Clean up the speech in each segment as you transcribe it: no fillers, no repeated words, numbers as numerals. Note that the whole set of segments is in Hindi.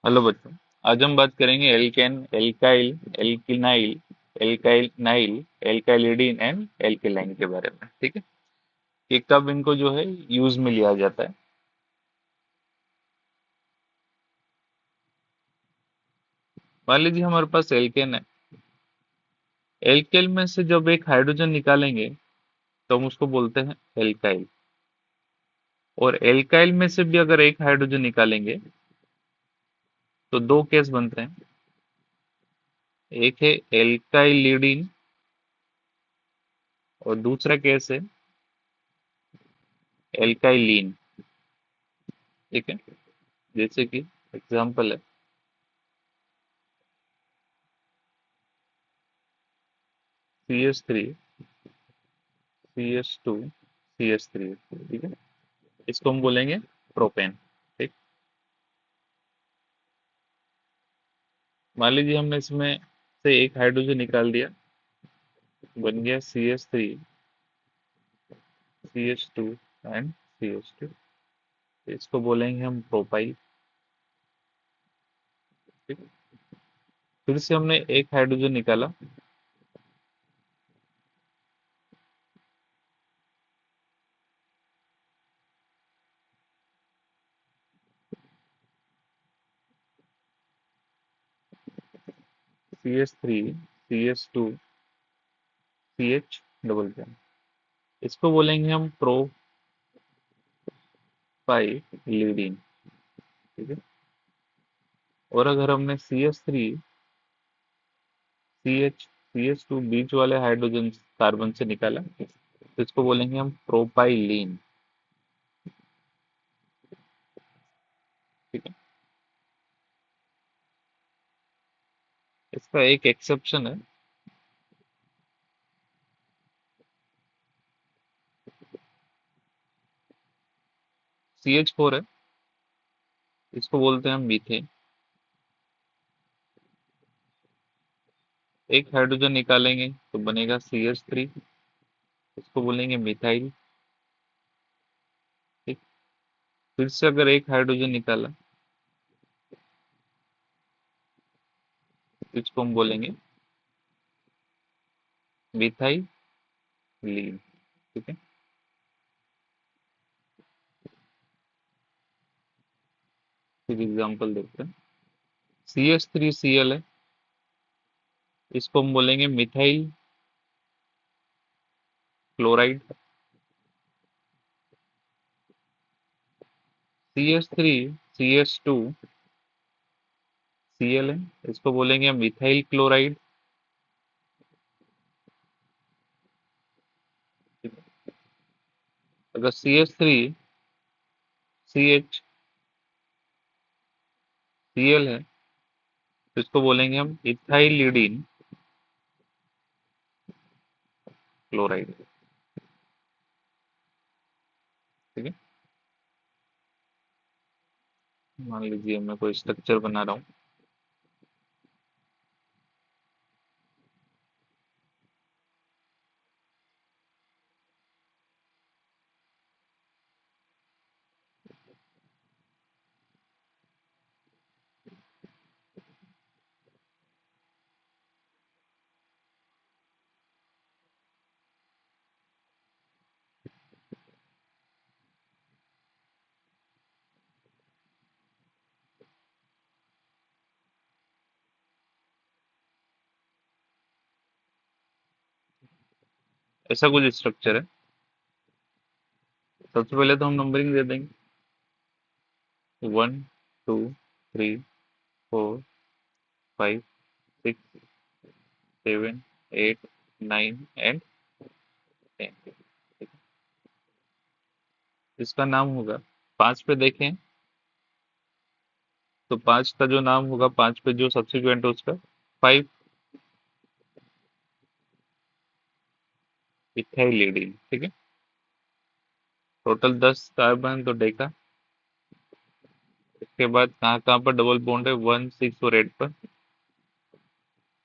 हेलो बच्चों। आज हम बात करेंगे alkene, alkyl, alkenyl, alkynyl, alkylidene and alkaline के बारे में। ठीक है, कि कब इनको जो है यूज में लिया जाता है। मान लीजिए हमारे पास एल्केन है। एल्केन में से जब एक हाइड्रोजन निकालेंगे तो हम उसको बोलते हैं एल्काइल। और एल्काइल में से भी अगर एक हाइड्रोजन निकालेंगे तो दो केस बनते हैं। एक है एल्काइलिडीन और दूसरा केस है एल्काइलिन। ठीक है, जैसे कि एग्जाम्पल है CH3, CH2, CH3। ठीक है, इसको हम बोलेंगे प्रोपेन। ठीक, मान लीजिए हमने इसमें से एक हाइड्रोजन निकाल दिया, बन गया CH3, CH2 एंड CH2। इसको बोलेंगे हम प्रोपाइल। ठीक, फिर से हमने एक हाइड्रोजन निकाला, CH3, CH2, CH इसको बोलेंगे हम प्रोपाइलिडीन। ठीक है, और अगर हमने CH3, CH टू बीच वाले हाइड्रोजन कार्बन से निकाला तो इसको बोलेंगे हम प्रोपाइलीन। ठीक है, इसका एक एक्सेप्शन है। CH4 है, इसको बोलते हैं हम मीथेन। एक हाइड्रोजन निकालेंगे तो बनेगा CH3, इसको बोलेंगे मिथाइल। ठीक, फिर से अगर एक हाइड्रोजन निकाला तो इसको हम बोलेंगे मिथाइलीन। ठीक है, फिर एग्जाम्पल देखते हैं। CH3Cl है, इसको हम बोलेंगे मिथाइल क्लोराइड। CH3CH2Cl है, इसको बोलेंगे हम मिथाइल क्लोराइड। अगर CH3CHCl है तो इसको बोलेंगे हम इथाइलिडीन क्लोराइड। ठीक है, मान लीजिए मैं कोई स्ट्रक्चर बना रहा हूँ। ऐसा कुछ स्ट्रक्चर है। सबसे पहले तो हम नंबरिंग दे देंगे, 1 2 3 4 5 6 7 8 9 एंड 10। इसका नाम होगा, 5 पे देखें तो 5 का जो नाम होगा, 5 पे जो सब्सिक्वेंट है उसका 5 इथाइलिडीन। ठीक है, टोटल 10 कार्बन तो देखा। इसके बाद कहाँ कहाँ पर डबल बॉन्ड है, 1 6 और 8 पर।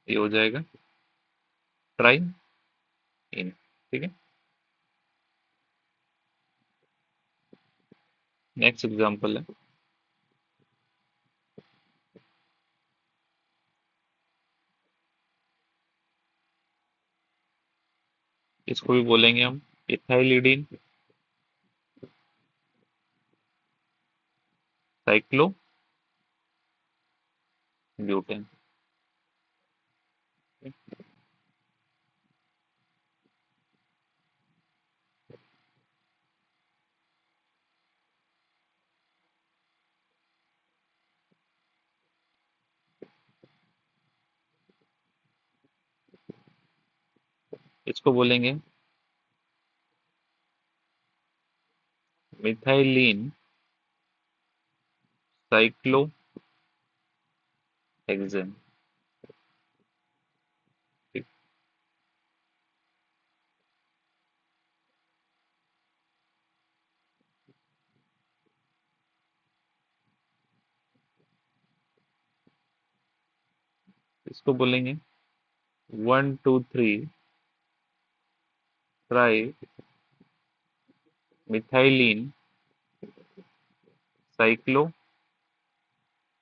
ये हो जाएगा ट्राई इन। ठीक है, नेक्स्ट एग्जांपल है इसको भी बोलेंगे हम इथाइलिडीन साइक्लो ब्यूटेन। इसको बोलेंगे मिथाइलिन साइक्लो हेक्सेन। इसको बोलेंगे 1 2 3 ट्राई मिथाइलिन साइक्लो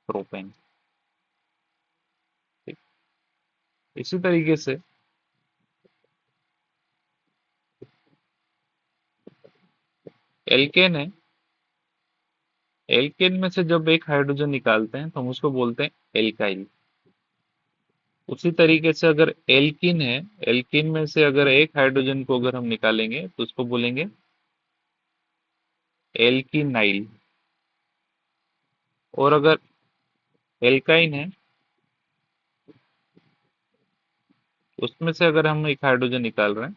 प्रोपेन। इसी तरीके से एल्केन है, एल्केन में से जब एक हाइड्रोजन निकालते हैं तो हम उसको बोलते हैं एल्काइल। उसी तरीके से अगर एल्किन है, एल्किन में से अगर एक हाइड्रोजन को अगर हम निकालेंगे तो उसको बोलेंगे एल्किनाइल। और अगर एल्काइन है, उसमें से अगर हम एक हाइड्रोजन निकाल रहे हैं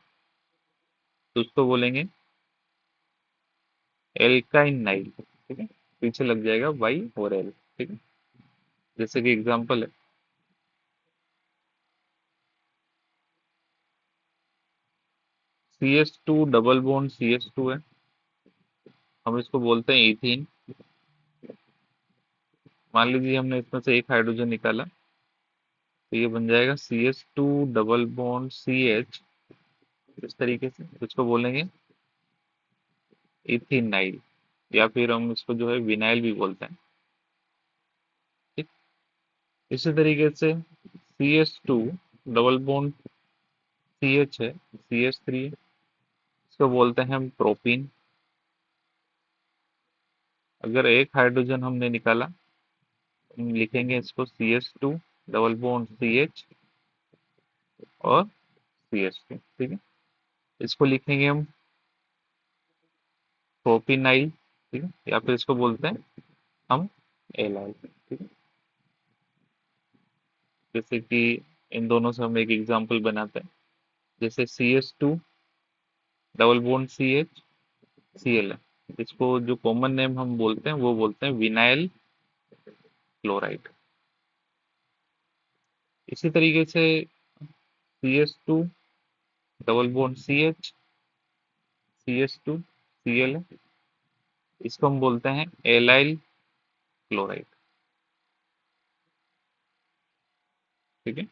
तो उसको बोलेंगे एल्काइनाइल। ठीक है, पीछे लग जाएगा वाई और एल। ठीक है, जैसे कि एग्जांपल है CH2 डबल बॉन्ड CH2 है, हम इसको बोलते हैं इथीन। मान लीजिए हमने इसमें से एक हाइड्रोजन निकाला तो ये बन जाएगा CH2 डबल बॉन्ड CH। इस तरीके से इसको बोलेंगे इथिनाइल, या फिर हम इसको जो है विनाइल भी बोलते हैं। ठीक, इसी तरीके से CH2 डबल बॉन्ड CH है, CH3 है, इसको बोलते हैं हम प्रोपीन। अगर एक हाइड्रोजन हमने निकाला, हम लिखेंगे इसको CH2 डबल बॉन्ड CH और CH2। ठीक है, इसको लिखेंगे हम प्रोपिनाइल। ठीक है, या फिर इसको बोलते हैं हम एलाइल। ठीक है, जैसे कि इन दोनों से हम एक एग्जांपल बनाते हैं। जैसे CH2 double bond CH Cl है, इसको जो कॉमन नेम हम बोलते हैं वो बोलते हैं विनाइल क्लोराइड। इसी तरीके से CH2 डबल बॉन्ड CH2Cl है, इसको हम बोलते हैं एलाइल क्लोराइड। ठीक है,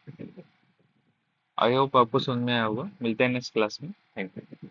आई होप आपको समझ में आया होगा। मिलते हैं नेक्स्ट क्लास में। Thank you.